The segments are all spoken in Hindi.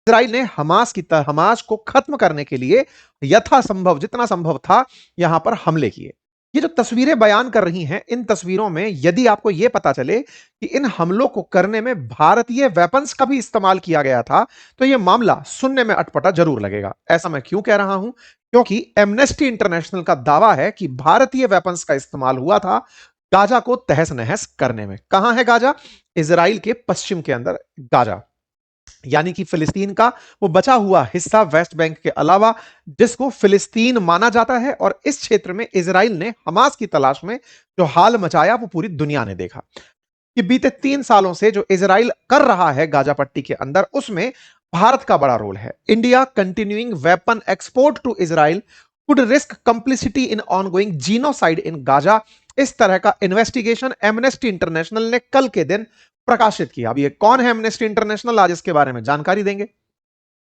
इसराइल ने हमास को खत्म करने के लिए यथासंभव जितना संभव था यहां पर हमले किए। ये जो तस्वीरें बयान कर रही हैं, इन तस्वीरों में यदि आपको यह पता चले कि इन हमलों को करने में भारतीय वेपन्स का भी इस्तेमाल किया गया था, तो यह मामला सुनने में अटपटा जरूर लगेगा। ऐसा मैं क्यों कह रहा हूं? क्योंकि एमनेस्टी इंटरनेशनल का दावा है कि भारतीय वेपन्स का इस्तेमाल हुआ था गाजा को तहस नहस करने में। कहां है गाजा? इसराइल के पश्चिम के अंदर गाजा, यानी कि फिलिस्तीन का वो बचा हुआ हिस्सा वेस्ट बैंक के अलावा जिसको फिलिस्तीन माना जाता है। और इस क्षेत्र में इसराइल ने हमास की तलाश में जो हाल मचाया वो पूरी दुनिया ने देखा कि बीते 3 सालों से जो इसराइल कर रहा है गाजा पट्टी के अंदर, उसमें भारत का बड़ा रोल है। India continuing weapon export to Israel could risk complicity in ongoing genocide in Gaza. इस तरह का इन्वेस्टिगेशन एमनेस्टी इंटरनेशनल ने कल के दिन प्रकाशित किया। अब ये कौन है एमनेस्टी इंटरनेशनल? आज इसके बारे में जानकारी देंगे,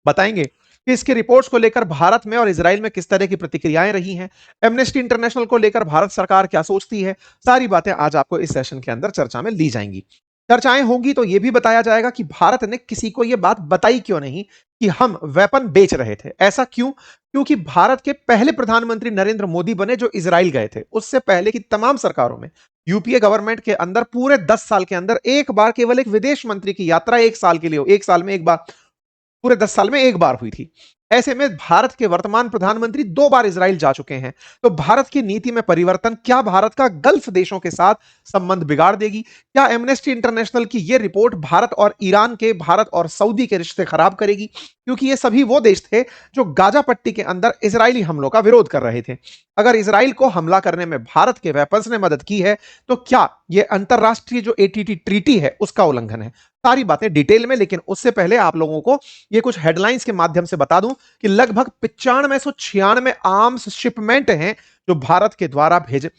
बताएंगे कि इसके रिपोर्ट्स को लेकर भारत में और इजराइल में किस तरह की प्रतिक्रियाएं रही हैं, एमनेस्टी इंटरनेशनल को लेकर भारत सरकार क्या सोचती है। सारी बातें आज आपको इस सेशन के अंदर चर्चा में ली जाएंगी। चर्चाएं होंगी तो यह भी बताया जाएगा कि भारत ने किसी को यह बात बताई क्यों नहीं कि हम वेपन बेच रहे थे। ऐसा क्यों? क्योंकि भारत के पहले प्रधानमंत्री नरेंद्र मोदी बने जो इजराइल गए थे। उससे पहले की तमाम सरकारों में, यूपीए गवर्नमेंट के अंदर पूरे 10 साल के अंदर एक बार केवल एक विदेश मंत्री की यात्रा एक साल के लिए, एक साल में एक बार, पूरे 10 साल में एक बार हुई थी। ऐसे में भारत के वर्तमान प्रधानमंत्री 2 बार इजराइल जा चुके हैं। तो भारत की नीति में परिवर्तन क्या भारत का गल्फ देशों के साथ संबंध बिगाड़ देगी? क्या एमनेस्टी इंटरनेशनल की यह रिपोर्ट भारत और ईरान के, भारत और सऊदी के रिश्ते खराब करेगी? क्योंकि ये सभी वो देश थे जो गाजा पट्टी के अंदर इजरायली हमलों का विरोध कर रहे थे। अगर इजराइल को हमला करने में भारत के वेपन्स ने मदद की है तो क्या यह अंतरराष्ट्रीय जो एटीटी ट्रीटी है उसका उल्लंघन है? सारी बातें डिटेल में, लेकिन उससे पहले आप लोगों को ये कुछ हेडलाइंस के माध्यम से बता दूं कि लगभग 9596 आर्म्स शिपमेंट हैं जो भारत के द्वारा भेजे,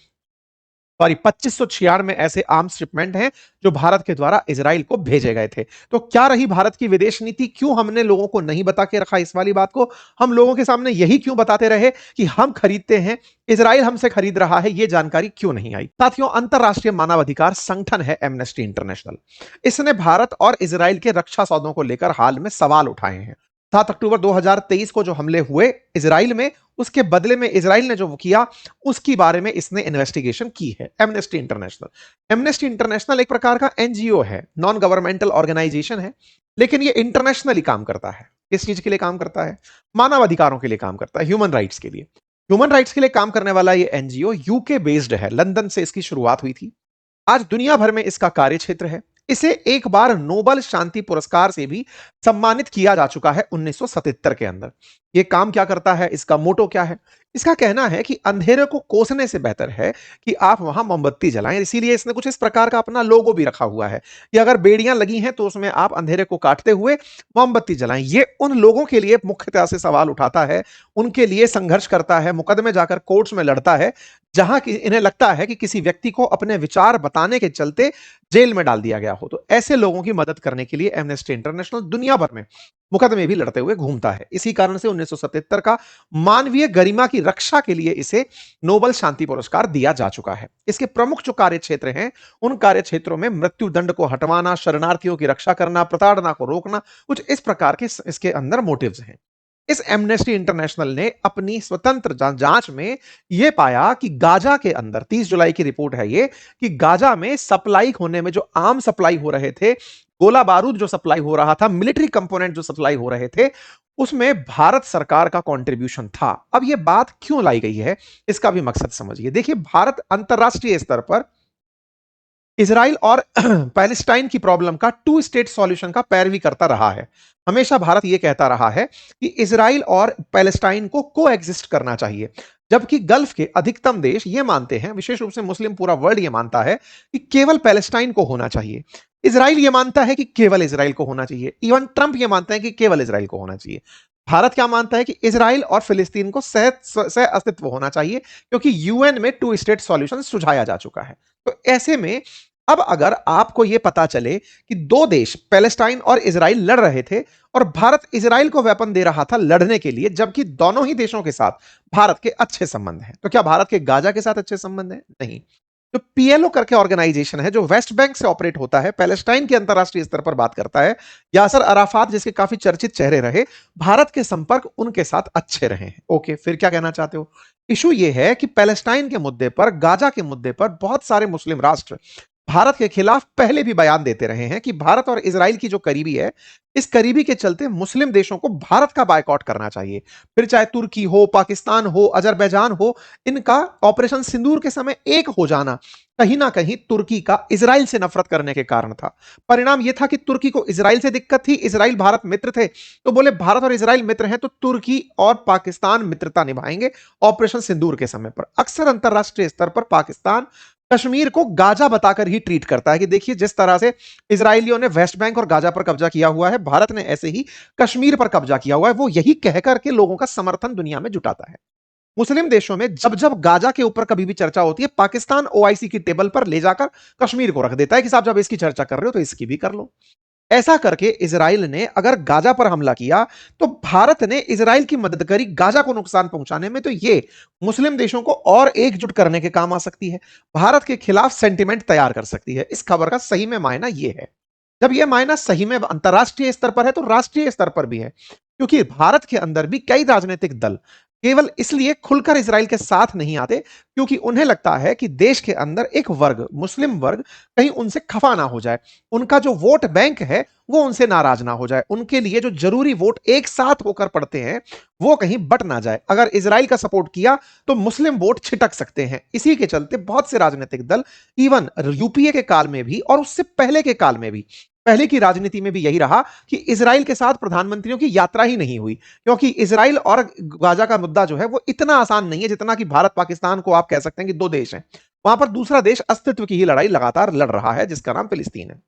सॉरी 2596 ऐसे आर्म्स शिपमेंट हैं जो भारत के द्वारा इजराइल को भेजे गए थे। तो क्या रही भारत की विदेश नीति? क्यों हमने लोगों को नहीं बता के रखा इस वाली बात को? हम लोगों के सामने यही क्यों बताते रहे कि हम खरीदते हैं, इजराइल हमसे खरीद रहा है? यह जानकारी क्यों नहीं आई? साथियों, अंतरराष्ट्रीय मानवाधिकार संगठन है एमनेस्टी इंटरनेशनल। इसने भारत और इजराइल के रक्षा सौदों को लेकर हाल में सवाल उठाए हैं। 7 अक्टूबर 2023 को जो हमले हुए इजराइल में, उसके बदले में इजराइल ने जो किया उसकी बारे में इसने इन्वेस्टिगेशन की है एमनेस्टी इंटरनेशनल। एमनेस्टी इंटरनेशनल एक प्रकार का एनजीओ है, नॉन गवर्नमेंटल ऑर्गेनाइजेशन है, लेकिन ये इंटरनेशनली काम करता है। किस चीज के लिए काम करता है? मानव अधिकारों के लिए काम करता है, ह्यूमन राइट्स के लिए। ह्यूमन राइट्स के लिए काम करने वाला ये एनजीओ यूके बेस्ड है, लंदन से इसकी शुरुआत हुई थी। आज दुनिया भर में इसका कार्य क्षेत्र है। इसे एक बार नोबेल शांति पुरस्कार से भी सम्मानित किया जा चुका है 1977 के अंदर। यह काम क्या करता है? इसका मोटो क्या है? इसका कहना है कि अंधेरे को कोसने से बेहतर है कि आप वहां मोमबत्ती जलाएं। इसीलिए इसने कुछ इस प्रकार का अपना लोगो भी रखा हुआ है कि अगर बेड़ियां लगी हैं तो उसमें आप अंधेरे को काटते हुए मोमबत्ती जलाएं। ये उन लोगों के लिए मुख्यतः से सवाल उठाता है, उनके लिए संघर्ष करता है, मुकदमे जाकर कोर्ट्स में लड़ता है, जहां इन्हें लगता है कि किसी व्यक्ति को अपने विचार बताने के चलते जेल में डाल दिया गया हो। तो ऐसे लोगों की मदद करने के लिए एमनेस्टी इंटरनेशनल दुनिया भर में मुकदमे भी लड़ते हुए घूमता है। इसी कारण से 1977 का मानवीय गरिमा की रक्षा के लिए इसे नोबेल शांति पुरस्कार दिया जा चुका है। इसके प्रमुख जो कार्य क्षेत्र हैं, उन कार्य क्षेत्रों में मृत्यु दंड को हटवाना, शरणार्थियों की रक्षा करना, प्रताड़ना को रोकना, कुछ इस प्रकार के इसके अंदर मोटिव्स हैं। इस एमनेस्टी इंटरनेशनल ने अपनी स्वतंत्र जांच में यह पाया कि गाजा के अंदर, 30 जुलाई की रिपोर्ट है ये, कि गाजा में सप्लाई होने में जो आम सप्लाई हो रहे थे, गोला बारूद जो सप्लाई हो रहा था, मिलिट्री कंपोनेंट जो सप्लाई हो रहे थे, उसमें भारत सरकार का कंट्रीब्यूशन था। अब यह बात क्यों लाई गई है, इसका भी मकसद समझिए। देखिए, भारत अंतरराष्ट्रीय स्तर पर इजराइल और पैलेस्टाइन की प्रॉब्लम का 2 स्टेट सॉल्यूशन का पैरवी करता रहा है। हमेशा भारत यह कहता रहा है कि इजराइल और पैलेस्टाइन को कोएग्जिस्ट करना चाहिए, जबकि गल्फ के अधिकतम देश यह मानते हैं, विशेष रूप से मुस्लिम पूरा वर्ल्ड यह मानता है कि केवल पैलेस्टाइन को होना चाहिए। इजराइल यह मानता है कि केवल इजराइल को होना चाहिए। इवन ट्रंप यह मानते हैं कि केवल इजराइल को होना चाहिए। भारत क्या मानता है कि इजराइल और फिलिस्तीन को सह अस्तित्व होना चाहिए, क्योंकि यूएन में 2 स्टेट सॉल्यूशन सुझाया जा चुका है। तो ऐसे में अब अगर आपको यह पता चले कि 2 देश पैलेस्टाइन और इजराइल लड़ रहे थे और भारत इजराइल को वेपन दे रहा था लड़ने के लिए, जबकि दोनों ही देशों के साथ भारत के अच्छे संबंध हैं, तो क्या भारत के गाजा के साथ अच्छे संबंध हैं? नहीं। जो पीएलओ करके ऑर्गेनाइजेशन है, जो वेस्ट बैंक से ऑपरेट होता है, पैलेस्टाइन के अंतरराष्ट्रीय स्तर पर बात करता है, यासर अराफात जिसके काफी चर्चित चेहरे रहे, भारत के संपर्क उनके साथ अच्छे रहे हैं। ओके, फिर क्या कहना चाहते हो? इशू ये है कि पैलेस्टाइन के मुद्दे पर, गाजा के मुद्दे पर बहुत सारे मुस्लिम राष्ट्र भारत के खिलाफ पहले भी बयान देते रहे हैं कि भारत और इजराइल की जो करीबी है, इस करीबी के चलते मुस्लिम देशों को भारत का बायकॉट करना चाहिए। फिर चाहे तुर्की हो, पाकिस्तान हो, अजरबैजान हो, इनका ऑपरेशन सिंदूर के समय एक हो जाना कहीं ना कहीं तुर्की का इजराइल से नफरत करने के कारण था। परिणाम यह था कि तुर्की को इजराइल से दिक्कत थी, इजराइल भारत मित्र थे, तो बोले भारत और इजराइल मित्र हैं तो तुर्की और पाकिस्तान मित्रता निभाएंगे ऑपरेशन सिंदूर के समय पर। अक्सर अंतरराष्ट्रीय स्तर पर पाकिस्तान कश्मीर को गाजा बताकर ही ट्रीट करता है कि देखिए जिस तरह से इजरायलियों ने वेस्ट बैंक और गाजा पर कब्जा किया हुआ है, भारत ने ऐसे ही कश्मीर पर कब्जा किया हुआ है। वो यही कहकर के लोगों का समर्थन दुनिया में जुटाता है। मुस्लिम देशों में जब जब गाजा के ऊपर कभी भी चर्चा होती है, पाकिस्तान ओआईसी की टेबल पर ले जाकर कश्मीर को रख देता है कि साहब जब इसकी चर्चा कर रहे हो तो इसकी भी कर लो। ऐसा करके इजराइल ने अगर गाजा पर हमला किया तो भारत ने इजराइल की मदद करी गाजा को नुकसान पहुंचाने में, तो ये मुस्लिम देशों को और एकजुट करने के काम आ सकती है, भारत के खिलाफ सेंटिमेंट तैयार कर सकती है। इस खबर का सही में मायना ये है। जब यह मायना सही में अंतरराष्ट्रीय स्तर पर है तो राष्ट्रीय स्तर पर भी है, क्योंकि भारत के अंदर भी कई राजनीतिक दल केवल इसलिए खुलकर इजराइल के साथ नहीं आते क्योंकि उन्हें लगता है कि देश के अंदर एक वर्ग, मुस्लिम वर्ग, कहीं उनसे खफा ना हो जाए, उनका जो वोट बैंक है वो उनसे नाराज ना हो जाए, उनके लिए जो जरूरी वोट एक साथ होकर पड़ते हैं वो कहीं बट ना जाए। अगर इजराइल का सपोर्ट किया तो मुस्लिम वोट छिटक सकते हैं। इसी के चलते बहुत से राजनीतिक दल, इवन यूपीए के काल में भी और उससे पहले के काल में भी, पहले की राजनीति में भी यही रहा कि इजराइल के साथ प्रधानमंत्रियों की यात्रा ही नहीं हुई, क्योंकि इजराइल और गाजा का मुद्दा जो है वो इतना आसान नहीं है जितना कि भारत पाकिस्तान को आप कह सकते हैं कि दो देश हैं, वहां पर दूसरा देश अस्तित्व की ही लड़ाई लगातार लड़ रहा है जिसका नाम फिलिस्तीन है।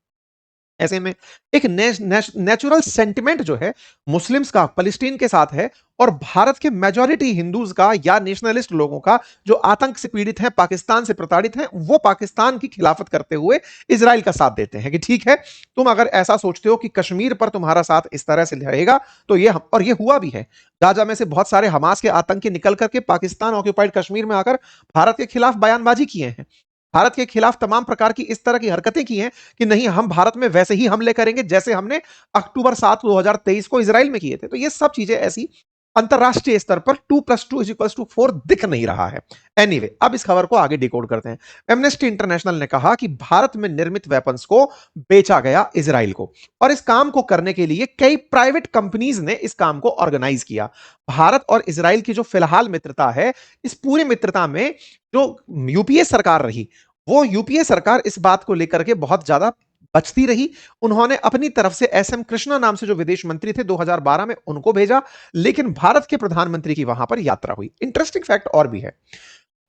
ऐसे में एक नेचुरल सेंटिमेंट जो है मुस्लिम्स का फलस्तीन के साथ है, और भारत के मेजॉरिटी हिंदूज का या नेशनलिस्ट लोगों का जो आतंक से पीड़ित हैं, पाकिस्तान से प्रताड़ित हैं, वो पाकिस्तान की खिलाफत करते हुए इजराइल का साथ देते हैं कि ठीक है, तुम अगर ऐसा सोचते हो कि कश्मीर पर तुम्हारा साथ इस तरह से रहेगा तो ये, और ये हुआ भी है। गाजा में से बहुत सारे हमास के आतंकी निकल करके पाकिस्तान ऑक्यूपाइड कश्मीर में आकर भारत के खिलाफ बयानबाजी किए हैं, भारत के खिलाफ तमाम प्रकार की इस तरह की हरकतें की हैं कि नहीं हम भारत में वैसे ही हमले करेंगे जैसे हमने अक्टूबर 7 2023 को इजराइल में किए थे। तो ये सब चीजें ऐसी अंतरराष्ट्रीय स्तर पर 2+2=4 दिख नहीं रहा है। एनीवे, अब इस खबर को आगे डिकोड करते हैं। एमनेस्टी इंटरनेशनल ने कहा कि भारत में निर्मित वेपन्स को बेचा गया इजराइल को, और इस काम को करने के लिए कई प्राइवेट कंपनीज ने इस काम को ऑर्गेनाइज किया। भारत और इजराइल की जो फिलहाल मित्रता है, इस पूरी मित्रता में जो यूपीए सरकार रही, वो यूपीए सरकार इस बात को लेकर के बहुत ज्यादा बचती रही। उन्होंने अपनी तरफ से एसएम कृष्णा नाम से जो विदेश मंत्री थे 2012 में, उनको भेजा, लेकिन भारत के प्रधानमंत्री की वहां पर यात्रा हुई। इंटरेस्टिंग फैक्ट और भी है,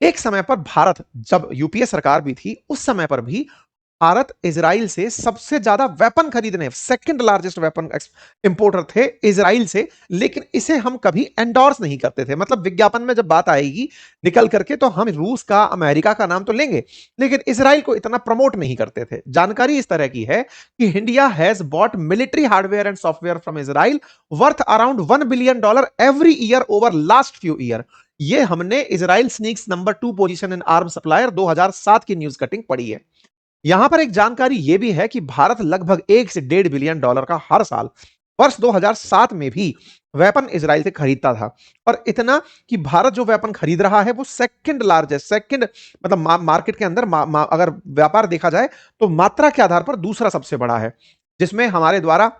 एक समय पर भारत, जब यूपीए सरकार भी थी, उस समय पर भी भारत इजराइल से सबसे ज्यादा वेपन खरीदने, सेकंड लार्जेस्ट वेपन इंपोर्टर थे इजराइल से, लेकिन इसे हम कभी एंडोर्स नहीं करते थे। मतलब विज्ञापन में जब बात आएगी निकल करके तो हम रूस का, अमेरिका का नाम तो लेंगे, लेकिन इजराइल को इतना प्रमोट नहीं करते थे। जानकारी इस तरह की है कि India has bought military hardware and software from Israel worth around $1 billion every year over last few year. ये हमने इजराइल स्नीक्स number 2 position in arm supplier 2007 की न्यूज कटिंग पढ़ी है। यहां पर एक जानकारी यह भी है कि भारत लगभग $1 से $1.5 बिलियन का हर साल वर्ष 2007 में भी वेपन इजराइल से खरीदता था, और इतना कि भारत जो वेपन खरीद रहा है वो सेकंड लार्जेस्ट, सेकंड मतलब मार्केट के अंदर अगर व्यापार देखा जाए तो मात्रा के आधार पर दूसरा सबसे बड़ा है, जिसमें हमारे द्वारा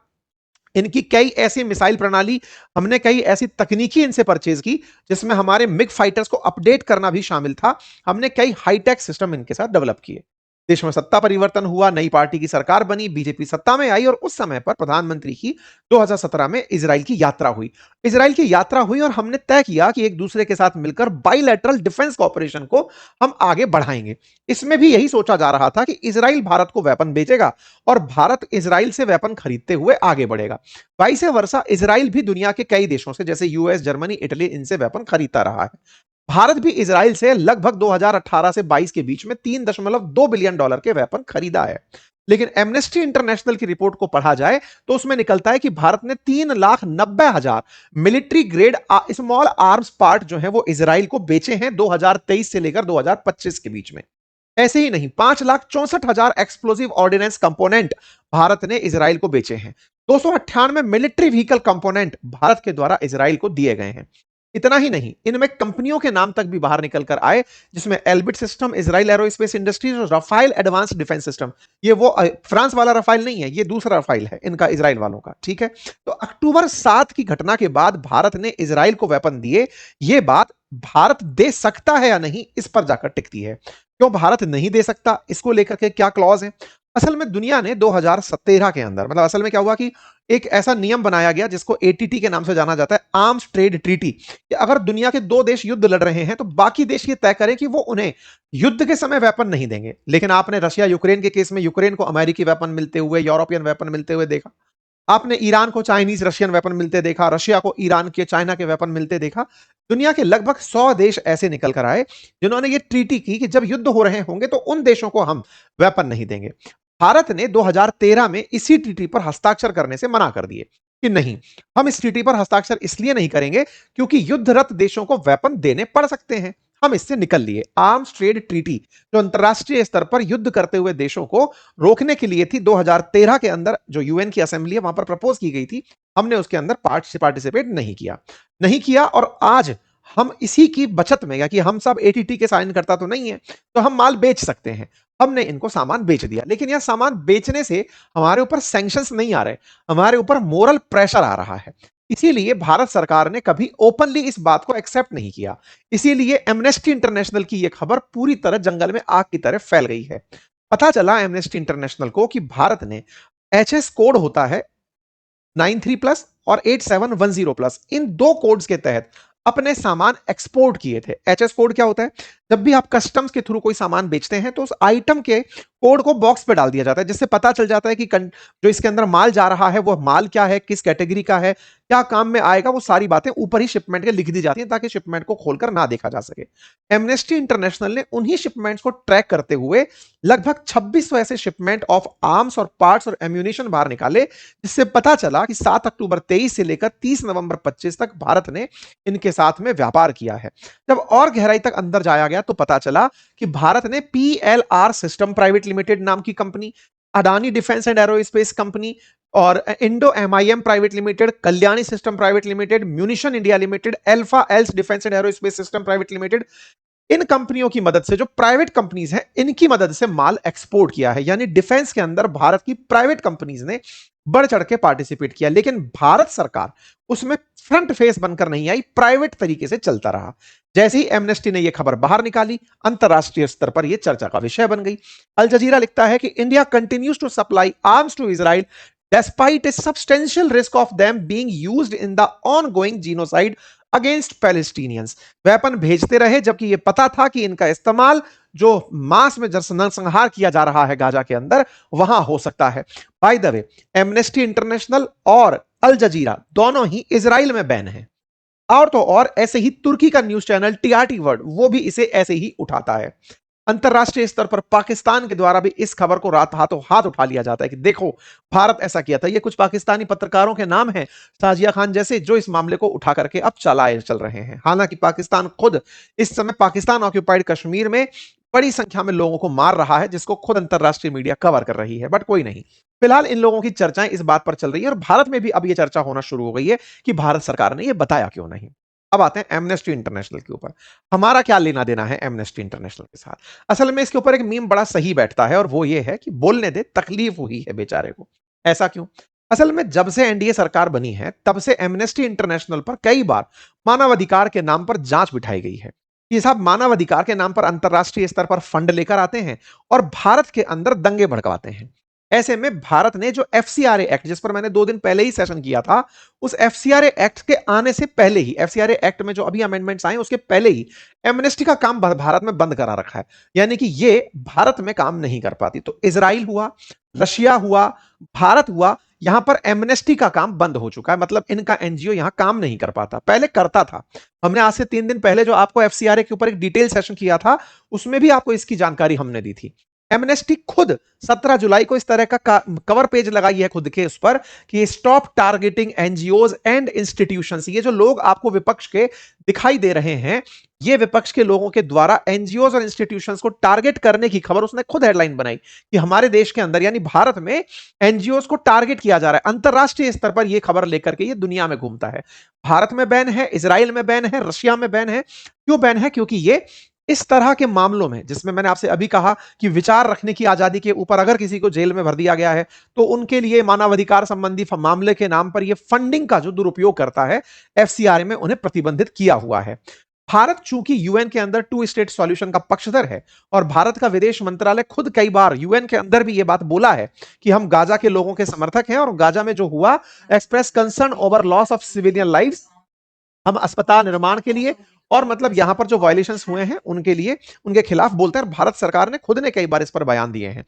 इनकी कई ऐसी मिसाइल प्रणाली, हमने कई ऐसी तकनीकी इनसे परचेज की जिसमें हमारे मिग फाइटर्स को अपडेट करना भी शामिल था। हमने कई हाईटेक सिस्टम इनके साथ डेवलप किए। देश में सत्ता परिवर्तन हुआ, नई पार्टी की सरकार बनी, बीजेपी सत्ता में आई, और उस समय पर प्रधानमंत्री की 2017 में इजराइल की यात्रा हुई। इजराइल की यात्रा हुई और हमने तय किया कि एक दूसरे के साथ मिलकर बाइलैटरल डिफेंस कॉपरेशन को हम आगे बढ़ाएंगे। इसमें भी यही सोचा जा रहा था कि इजराइल भारत को वेपन बेचेगा और भारत इजराइल से वेपन खरीदते हुए आगे बढ़ेगा। वाइस वर्सा इजराइल भी दुनिया के कई देशों से, जैसे यूएस, जर्मनी, इटली, इनसे वेपन खरीदता रहा है। भारत भी इजराइल से लगभग 2018 से 22 के बीच में $3.2 बिलियन के वेपन खरीदा है। लेकिन एमनेस्टी इंटरनेशनल की रिपोर्ट को पढ़ा जाए तो उसमें निकलता है कि भारत ने 3,90,000 military grade small arms part जो है वो इजराइल को बेचे हैं 2023 से लेकर 2025 के बीच में। ऐसे ही नहीं, 5,64,000 एक्सप्लोसिव ऑर्डिनेंस कंपोनेंट भारत ने इजराइल को बेचे हैं। 298 मिलिट्री व्हीकल कंपोनेंट भारत के द्वारा इजराइल को दिए गए हैं। इतना ही नहीं, इनमें कंपनियों के नाम तक भी बाहर निकल कर आए, जिसमें Elbit system, Israel aerospace industries और रफाइल एडवांस डिफेंस सिस्टम। ये वो फ्रांस वाला रफाइल नहीं है, ये दूसरा रफाइल है इनका, इजराइल वालों का। ठीक है, तो अक्टूबर 7 की घटना के बाद भारत ने इजराइल को वेपन दिए। ये बात भारत दे सकता है या नहीं, इस पर जाकर टिकती है। क्यों भारत नहीं दे सकता, इसको लेकर के क्या क्लॉज है? असल में दुनिया ने 2017 के अंदर, मतलब असल में क्या हुआ कि एक ऐसा नियम बनाया गया जिसको एटीटी के नाम से जाना जाता है, आर्म्स ट्रेड ट्रीटी, कि अगर दुनिया के दो देश युद्ध लड़ रहे हैं तो बाकी देश ये तय करें कि वो उन्हें युद्ध के समय वेपन नहीं देंगे। लेकिन आपने रशिया यूक्रेन के केस में यूक्रेन को अमेरिकी वेपन मिलते हुए, यूरोपियन वेपन मिलते हुए देखा। आपने ईरान को चाइनीज रशियन वेपन मिलते देखा, रशिया को ईरान के चाइना के वेपन मिलते देखा। दुनिया के लगभग 100 देश ऐसे निकल कर आए जिन्होंने ये ट्रीटी की कि जब युद्ध हो रहे होंगे तो उन देशों को हम वेपन नहीं देंगे। भारत ने 2013 में इसी ट्रीटी पर हस्ताक्षर करने से मना कर दिए कि नहीं, हम इस ट्रीटी पर हस्ताक्षर इसलिए नहीं करेंगे क्योंकि युद्धरत देशों को वेपन देने पड़ सकते हैं। हम इससे निकल लिए। आर्म्स ट्रेड ट्रीटी जो अंतरराष्ट्रीय स्तर पर युद्ध करते हुए देशों को रोकने के लिए थी, 2013 के अंदर जो यूएन की असेंबली है वहां पर प्रपोज की गई थी, हमने उसके अंदर पार्टिसिपेट नहीं किया। और आज हम इसी की बचत में, या कि हम सब एटीटी के साइन करता तो नहीं है, तो हम माल बेच सकते हैं। हमने इनको सामान बेच दिया, लेकिन यह सामान बेचने से हमारे ऊपर सैंक्शंस नहीं आ रहे, हमारे ऊपर मोरल प्रेशर आ रहा है। इसीलिए भारत सरकार ने कभी ओपनली इस बात को एक्सेप्ट नहीं किया। इसीलिए एमनेस्टी इंटरनेशनल की यह खबर पूरी तरह जंगल में आग की तरह फैल गई है। पता चला एमनेस्टी इंटरनेशनल को कि भारत ने एचएस कोड होता है 93+ और 8710+, इन दो कोड्स के तहत अपने सामान एक्सपोर्ट किए थे। एचएस कोड क्या होता है? जब भी आप कस्टम्स के थ्रू कोई सामान बेचते हैं तो उस आइटम के कोड को बॉक्स पे डाल दिया जाता है, जिससे पता चल जाता है कि जो इसके अंदर माल जा रहा है वो माल क्या है, किस कैटेगरी का है, क्या काम में आएगा, वो सारी बातें ऊपर ही शिपमेंट के लिख दी जाती हैं ताकि शिपमेंट को खोलकर ना देखा जा सके। एमनेस्टी इंटरनेशनल ने उन्हीं शिपमेंट्स को ट्रैक करते हुए लगभग 2600 ऐसे शिपमेंट ऑफ आर्म्स और पार्ट्स और एम्यूनिशन बाहर निकाले, जिससे पता चला कि 7 अक्टूबर 23 से लेकर 30 नवंबर 25 तक भारत ने इनके साथ में व्यापार किया है। जब और गहराई तक अंदर जाया गया तो पता चला कि भारत ने पीएलआर सिस्टम प्राइवेट लिमिटेड नाम की company, Adani defence and aerospace company और Indo MIM private limited, Kalyani system private limited, munition India limited, alpha एल्स defence and aerospace system private limited, इन कंपनियों की मदद से, जो प्राइवेट कंपनीज हैं, इनकी मदद से माल एक्सपोर्ट किया है। यानी डिफेंस के अंदर भारत की प्राइवेट कंपनीज ने बढ़ चढ़ के पार्टिसिपेट किया, लेकिन भारत सरकार उसमें फ्रंट फेस बनकर नहीं आई, प्राइवेट तरीके से चलता रहा। जैसे ही एमनेस्टी ने यह खबर बाहर निकाली, अंतरराष्ट्रीय स्तर पर यह चर्चा का विषय बन गई। अल जजीरा लिखता है कि India continues to supply arms to Israel despite a substantial risk of them being used in the ongoing genocide against Palestinians। Weapon भेजते रहे जबकि यह पता था कि इनका इस्तेमाल जो मास में नरसंहार किया जा रहा है गाजा के अंदर, वहां हो सकता है। By the way, amnesty international और अल जजीरा दोनों ही इजराइल में बैन है। और तो और ऐसे ही तुर्की का न्यूज चैनल टीआरटी वर्ल्ड, वो भी इसे ऐसे ही उठाता है। अंतरराष्ट्रीय स्तर पर पाकिस्तान के द्वारा भी इस खबर को हाथों हाथ उठा लिया जाता है कि देखो भारत ऐसा किया था। ये कुछ पाकिस्तानी पत्रकारों के नाम हैं, साजिया खान जैसे, जो इस मामले को उठा करके अब चल रहे हैं। हालांकि पाकिस्तान खुद इस समय पाकिस्तान ऑक्यूपाइड कश्मीर में बड़ी संख्या में लोगों को मार रहा है, जिसको खुद अंतरराष्ट्रीय मीडिया कवर कर रही है। बट कोई नहीं, फिलहाल इन लोगों की चर्चाएं इस बात पर चल रही है और भारत में भी अब यह चर्चा होना शुरू हो गई है कि भारत सरकार ने यह बताया क्यों नहीं। अब आते हैं एमनेस्टी इंटरनेशनल के ऊपर। हमारा क्या लेना देना है एमनेस्टी इंटरनेशनल के साथ? असल में इसके ऊपर एक मीम बड़ा सही बैठता है और वो ये है कि बोलने दे, तकलीफ हुई है बेचारे को। ऐसा क्यों? असल में जब से एनडीए सरकार बनी है तब से एमनेस्टी इंटरनेशनल पर कई बार मानवाधिकार के नाम पर जांच बिठाई गई है। ये साहब मानवाधिकार के नाम पर अंतरराष्ट्रीय स्तर पर फंड लेकर आते हैं और भारत के अंदर दंगे भड़कवाते हैं। ऐसे में भारत ने जो एफसीआरए एक्ट, जिस पर मैंने 2 दिन पहले ही सेशन किया था, उस एफसीआरए एक्ट के आने से पहले ही, एफसीआरए एक्ट में जो अभी अमेंडमेंट्स आए उसके पहले ही एमनेस्टी का काम भारत में बंद करा रखा है। यानी कि ये भारत में काम नहीं कर पाती। तो इजराइल हुआ, रशिया हुआ, भारत हुआ, यहां पर एमनेस्टी का काम बंद हो चुका है। मतलब इनका एनजीओ यहां काम नहीं कर पाता, पहले करता था। हमने आज से 3 दिन पहले जो आपको एफसीआरए के ऊपर एक डिटेल सेशन किया था, उसमें भी आपको इसकी जानकारी हमने दी थी। एमनेस्टी खुद 17 जुलाई को इस तरह का कवर पेज लगाई है खुद के उस पर कि stop targeting NGOs and institutions. ये जो लोग आपको विपक्ष के दिखाई दे रहे हैं, ये विपक्ष के लोगों के द्वारा एनजीओज और इंस्टीट्यूशंस को टारगेट करने की खबर उसने खुद हेडलाइन बनाई कि हमारे देश के अंदर यानी भारत में एनजीओज को टारगेट किया जा रहा है। अंतरराष्ट्रीय स्तर पर यह खबर लेकर के ये दुनिया में घूमता है। भारत में बैन है, इजराइल में बैन है, रशिया में बैन है। क्यों बैन है? क्योंकि ये इस तरह के मामलों में, जिसमें मैंने आपसे अभी कहा कि विचार रखने की आजादी के ऊपर अगर किसी को जेल में भर दिया गया है तो उनके लिए मानवाधिकार संबंधी मामले के नाम पर यह फंडिंग का जो दुरुपयोग करता है, एफसीआरए में उन्हें प्रतिबंधित किया हुआ है। भारत चूंकि यूएन के अंदर टू स्टेट सॉल्यूशन का पक्षधर है और भारत का विदेश मंत्रालय खुद कई बार यूएन के अंदर भी यह बात बोला है कि हम गाजा के लोगों के समर्थक हैं और गाजा में जो हुआ, express concern over loss of civilian lives, हम अस्पताल निर्माण के लिए और मतलब यहां पर जो वायलेशंस हुए हैं उनके लिए, उनके खिलाफ बोलते हैं। भारत सरकार ने खुद ने कई बार इस पर बयान दिए हैं।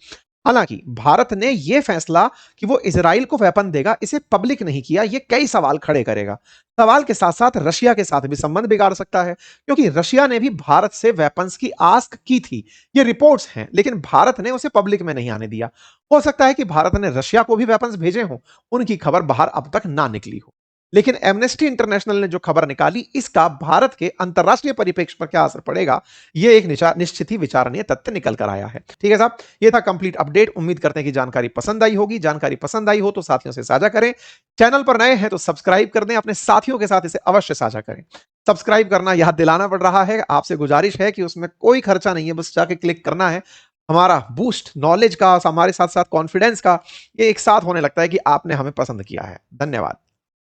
हालांकि भारत ने यह फैसला कि वो इजराइल को वेपन देगा, इसे पब्लिक नहीं किया। ये कई सवाल खड़े करेगा। सवाल के साथ साथ रशिया के साथ भी संबंध बिगाड़ सकता है, क्योंकि रशिया ने भी भारत से वेपन्स की आस्क की थी। ये रिपोर्ट्स हैं, लेकिन भारत ने उसे पब्लिक में नहीं आने दिया। हो सकता है कि भारत ने रशिया को भी वेपन्स भेजे हों, उनकी खबर बाहर अब तक ना निकली हो। लेकिन एमनेस्टी इंटरनेशनल ने जो खबर निकाली, इसका भारत के अंतरराष्ट्रीय परिप्रेक्ष्य पर क्या असर पड़ेगा, यह एक निश्चित ही विचारणीय तथ्य निकल कर आया है। ठीक है साहब, यह था कंप्लीट अपडेट। उम्मीद करते हैं कि जानकारी पसंद आई होगी। जानकारी पसंद आई हो तो साथियों से साझा करें। चैनल पर नए हैं तो सब्सक्राइब कर दें, अपने साथियों के साथ इसे अवश्य साझा करें। सब्सक्राइब करना याद दिलाना पड़ रहा है, आपसे गुजारिश है कि उसमें कोई खर्चा नहीं है, बस जाके क्लिक करना है। हमारा बूस्ट नॉलेज का, हमारे साथ साथ कॉन्फिडेंस का, ये एक साथ होने लगता है कि आपने हमें पसंद किया है। धन्यवाद।